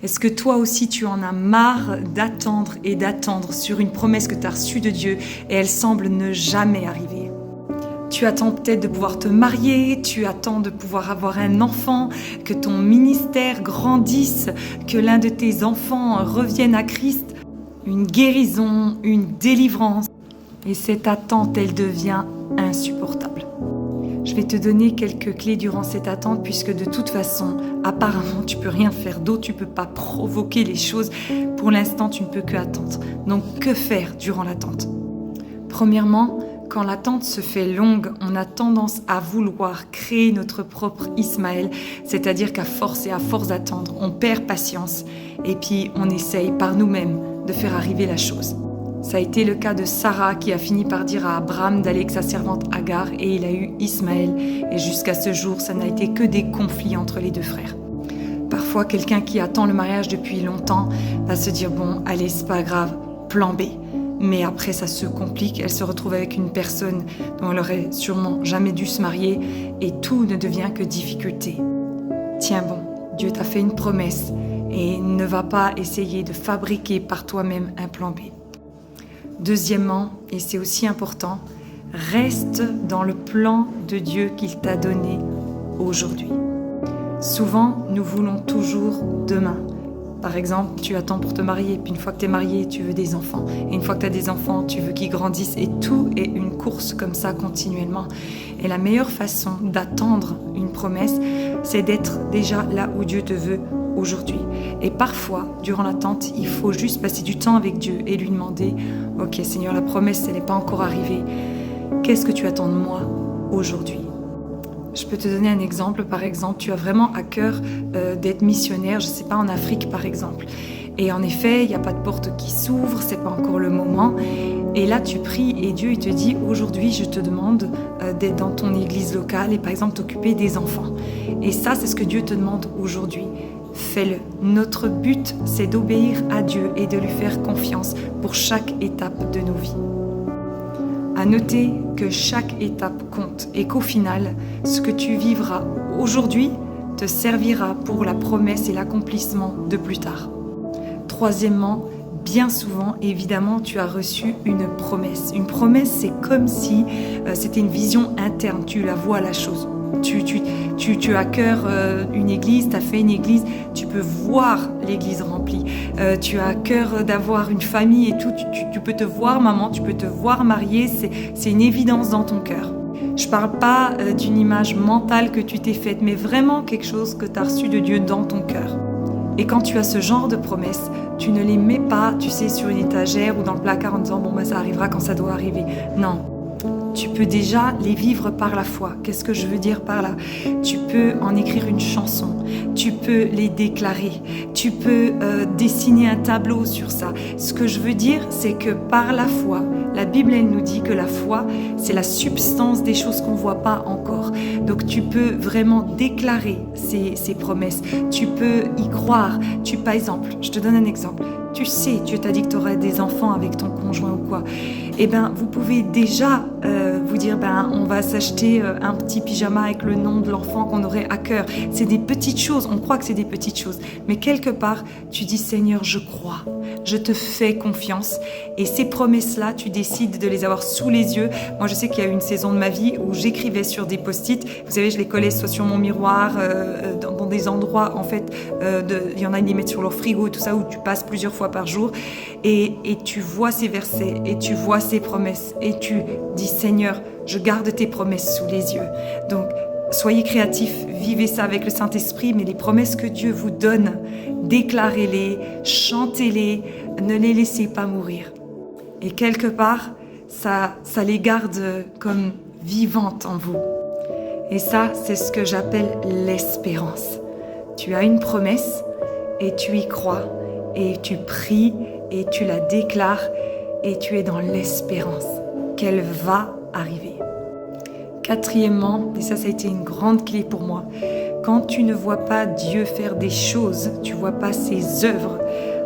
Est-ce que toi aussi tu en as marre d'attendre et d'attendre sur une promesse que tu as reçue de Dieu et elle semble ne jamais arriver? Tu attends peut-être de pouvoir te marier, tu attends de pouvoir avoir un enfant, que ton ministère grandisse, que l'un de tes enfants revienne à Christ, une guérison, une délivrance. Et cette attente, elle devient insupportable. Je vais te donner quelques clés durant cette attente puisque de toute façon, apparemment, tu peux rien faire d'autre, tu peux pas provoquer les choses. Pour l'instant, tu ne peux que attendre. Donc, que faire durant l'attente? Premièrement, quand l'attente se fait longue, on a tendance à vouloir créer notre propre Ismaël, c'est-à-dire qu'à force et à force d'attendre, on perd patience et puis on essaye par nous-mêmes de faire arriver la chose. Ça a été le cas de Sarah qui a fini par dire à Abraham d'aller avec sa servante Agar et il a eu Ismaël. Et jusqu'à ce jour, ça n'a été que des conflits entre les deux frères. Parfois, quelqu'un qui attend le mariage depuis longtemps va se dire « bon, allez, c'est pas grave, plan B ». Mais après, ça se complique, elle se retrouve avec une personne dont elle aurait sûrement jamais dû se marier et tout ne devient que difficulté. Tiens bon, Dieu t'a fait une promesse et ne va pas essayer de fabriquer par toi-même un plan B. Deuxièmement, et c'est aussi important, reste dans le plan de Dieu qu'il t'a donné aujourd'hui. Souvent, nous voulons toujours demain. Par exemple, tu attends pour te marier, puis une fois que tu es marié, tu veux des enfants. Et une fois que tu as des enfants, tu veux qu'ils grandissent. Et tout est une course comme ça continuellement. Et la meilleure façon d'attendre une promesse, c'est d'être déjà là où Dieu te veut aujourd'hui. Et parfois, durant l'attente, il faut juste passer du temps avec Dieu et lui demander « Ok Seigneur, la promesse, elle n'est pas encore arrivée. Qu'est-ce que tu attends de moi aujourd'hui ?» Je peux te donner un exemple. Par exemple, tu as vraiment à cœur d'être missionnaire, je ne sais pas, en Afrique par exemple. Et en effet, il n'y a pas de porte qui s'ouvre, ce n'est pas encore le moment. Et là, tu pries et Dieu il te dit « Aujourd'hui, je te demande d'être dans ton église locale et par exemple t'occuper des enfants. » Et ça, c'est ce que Dieu te demande aujourd'hui. Fais-le. Notre but, c'est d'obéir à Dieu et de lui faire confiance pour chaque étape de nos vies. À noter que chaque étape compte et qu'au final, ce que tu vivras aujourd'hui te servira pour la promesse et l'accomplissement de plus tard. Troisièmement, bien souvent, évidemment, tu as reçu une promesse. Une promesse, c'est comme si c'était une vision interne, tu la vois la chose. Tu as à cœur une église, tu as fait une église, tu peux voir l'église remplie. Tu as à cœur d'avoir une famille et tout, tu peux te voir maman, tu peux te voir mariée, c'est une évidence dans ton cœur. Je ne parle pas d'une image mentale que tu t'es faite, mais vraiment quelque chose que tu as reçu de Dieu dans ton cœur. Et quand tu as ce genre de promesses, tu ne les mets pas, tu sais, sur une étagère ou dans le placard en disant « bon, ça arrivera quand ça doit arriver ». Non. Tu peux déjà les vivre par la foi. Qu'est-ce que je veux dire par là? Tu peux en écrire une chanson, tu peux les déclarer, tu peux dessiner un tableau sur ça. Ce que je veux dire, c'est que par la foi, la Bible, elle nous dit que la foi, c'est la substance des choses qu'on ne voit pas encore. Donc tu peux vraiment déclarer ces promesses, tu peux y croire. Par exemple, je te donne un exemple. Tu sais, Dieu t'a dit que tu aurais des enfants avec ton conjoint ou quoi. Eh bien, vous pouvez déjà vous dire, on va s'acheter un petit pyjama avec le nom de l'enfant qu'on aurait à cœur. C'est des petites choses, on croit que c'est des petites choses. Mais quelque part, tu dis, Seigneur, je crois, je te fais confiance. Et ces promesses-là, tu décides de les avoir sous les yeux. Moi, je sais qu'il y a eu une saison de ma vie où j'écrivais sur des post-it. Vous savez, je les collais soit sur mon miroir, dans des endroits, en fait, il y en a qui les mettent sur leur frigo et tout ça, où tu passes plusieurs fois par jour. Et tu vois ces versets, et tu vois ces promesses, et tu dis, Seigneur, je garde tes promesses sous les yeux. Donc, soyez créatifs, vivez ça avec le Saint-Esprit, mais les promesses que Dieu vous donne, déclarez-les, chantez-les, ne les laissez pas mourir. Et quelque part, ça les garde comme vivantes en vous. Et ça, c'est ce que j'appelle l'espérance. Tu as une promesse et tu y crois, et tu pries et tu la déclares et tu es dans l'espérance qu'elle va arriver. Quatrièmement, et ça a été une grande clé pour moi, quand tu ne vois pas Dieu faire des choses, tu ne vois pas ses œuvres,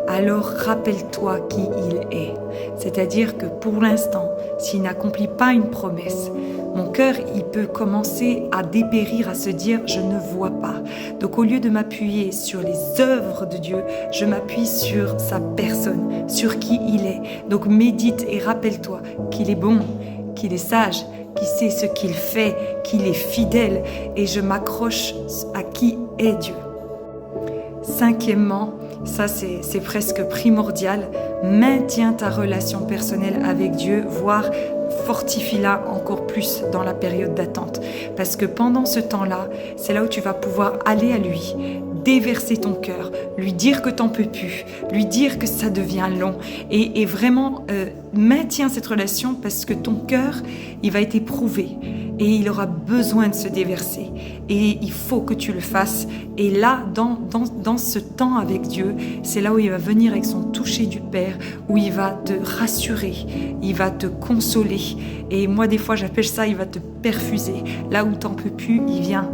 alors rappelle-toi qui il est. C'est-à-dire que pour l'instant, s'il n'accomplit pas une promesse, mon cœur, il peut commencer à dépérir, à se dire « je ne vois pas ». Donc au lieu de m'appuyer sur les œuvres de Dieu, je m'appuie sur sa personne, sur qui il est. Donc médite et rappelle-toi qu'il est bon, qu'il est sage, qu'il sait ce qu'il fait, qu'il est fidèle, et je m'accroche à qui est Dieu. Cinquièmement, ça c'est presque primordial, maintiens ta relation personnelle avec Dieu, voire fortifie-la encore plus dans la période d'attente. Parce que pendant ce temps-là, c'est là où tu vas pouvoir aller à lui, déverser ton cœur, lui dire que t'en peux plus, lui dire que ça devient long, et vraiment maintiens cette relation parce que ton cœur, il va être éprouvé et il aura besoin de se déverser, et il faut que tu le fasses. Et là, dans ce temps avec Dieu, c'est là où il va venir avec son toucher du Père, où il va te rassurer, il va te consoler, et moi des fois j'appelle ça, il va te perfuser. Là où t'en peux plus, il vient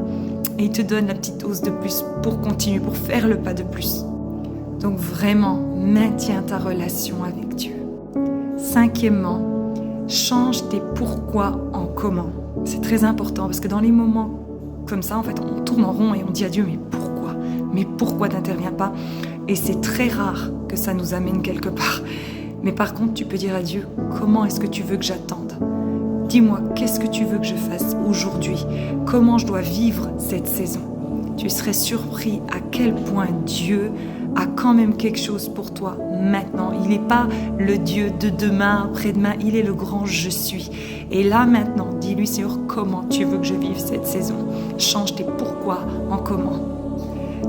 et il te donne la petite dose de plus pour continuer, pour faire le pas de plus. Donc vraiment, maintiens ta relation avec Dieu. Cinquièmement, change tes pourquoi en comment. C'est très important parce que dans les moments comme ça, en fait, on tourne en rond et on dit à Dieu, mais pourquoi t'interviens pas? Et c'est très rare que ça nous amène quelque part. Mais par contre, tu peux dire à Dieu, comment est-ce que tu veux que j'attende? Dis-moi, qu'est-ce que tu veux que je fasse aujourd'hui? Comment je dois vivre cette saison? Tu serais surpris à quel point Dieu a quand même quelque chose pour toi maintenant. Il n'est pas le Dieu de demain, après-demain, il est le grand je suis. Et là maintenant, dis-lui, Seigneur, comment tu veux que je vive cette saison? Change tes pourquoi en comment.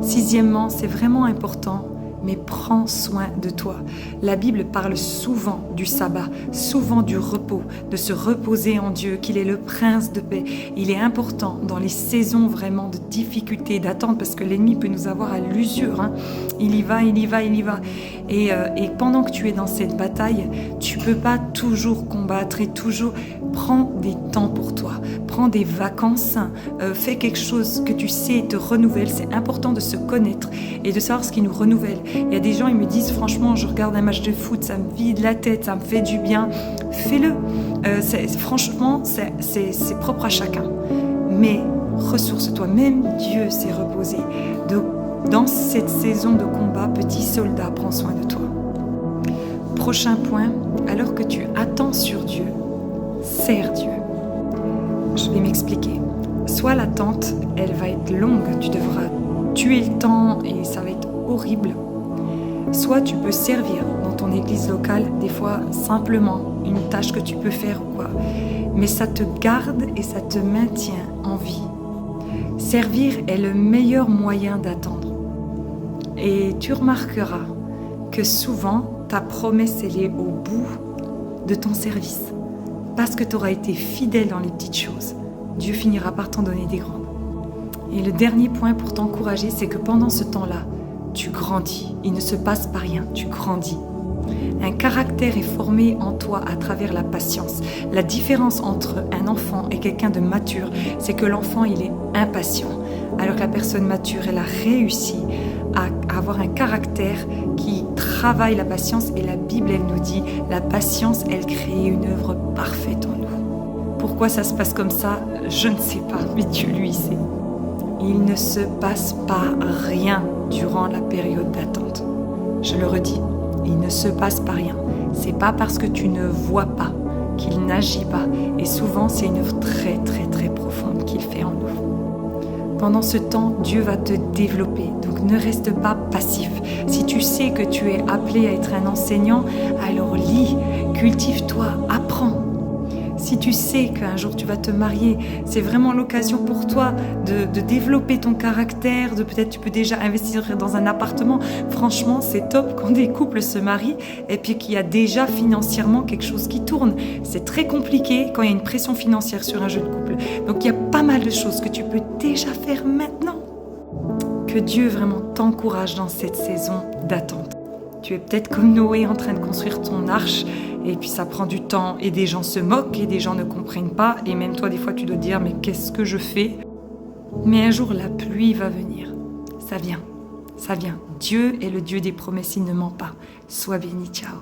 Sixièmement, c'est vraiment important, mais prends soin de toi. La Bible parle souvent du sabbat, souvent du repos, de se reposer en Dieu, qu'il est le prince de paix. Il est important dans les saisons vraiment de difficulté, d'attente, parce que l'ennemi peut nous avoir à l'usure. Il y va. Et pendant que tu es dans cette bataille, tu peux pas toujours combattre et toujours... Prends des temps pour toi, prends des vacances, fais quelque chose que tu sais te renouvelle. C'est important de se connaître et de savoir ce qui nous renouvelle. Il y a des gens, ils me disent franchement, je regarde un match de foot, ça me vide la tête, ça me fait du bien. Fais-le. Franchement, c'est propre à chacun. Mais ressource-toi. Même Dieu s'est reposé. Donc, dans cette saison de combat, petit soldat, prends soin de toi. Prochain point, alors que tu attends sur Dieu, sers Dieu. Je vais m'expliquer. Soit l'attente, elle va être longue, tu devras tuer le temps et ça va être horrible. Soit tu peux servir dans ton église locale, des fois simplement une tâche que tu peux faire ou quoi. Mais ça te garde et ça te maintient en vie. Servir est le meilleur moyen d'attendre. Et tu remarqueras que souvent, ta promesse, elle est au bout de ton service. Parce que tu auras été fidèle dans les petites choses, Dieu finira par t'en donner des grandes. Et le dernier point pour t'encourager, c'est que pendant ce temps-là, tu grandis. Il ne se passe pas rien, tu grandis. Un caractère est formé en toi à travers la patience. La différence entre un enfant et quelqu'un de mature, c'est que l'enfant, il est impatient. Alors que la personne mature, elle a réussi à avoir un caractère qui travaille la patience. Et la Bible, elle nous dit, la patience, elle crée une œuvre parfaite en nous. Pourquoi ça se passe comme ça? Je ne sais pas, mais Dieu, lui, sait. Il ne se passe pas rien durant la période d'attente. Je le redis, il ne se passe pas rien. C'est pas parce que tu ne vois pas qu'il n'agit pas. Et souvent, c'est une œuvre très, très, très profonde qu'il fait en nous. Pendant ce temps, Dieu va te développer. Donc ne reste pas passif. Si tu sais que tu es appelé à être un enseignant, alors lis, cultive-toi, apprends. Si tu sais qu'un jour tu vas te marier, c'est vraiment l'occasion pour toi de développer ton caractère, de peut-être tu peux déjà investir dans un appartement. Franchement, c'est top quand des couples se marient et puis qu'il y a déjà financièrement quelque chose qui tourne. C'est très compliqué quand il y a une pression financière sur un jeune couple. Donc il y a pas mal de choses que tu peux déjà faire maintenant. Que Dieu vraiment t'encourage dans cette saison d'attente. Tu es peut-être comme Noé en train de construire ton arche et puis ça prend du temps et des gens se moquent et des gens ne comprennent pas et même toi des fois tu dois te dire mais qu'est-ce que je fais? Mais un jour la pluie va venir. Ça vient. Dieu est le Dieu des promesses, il ne ment pas. Sois béni, ciao.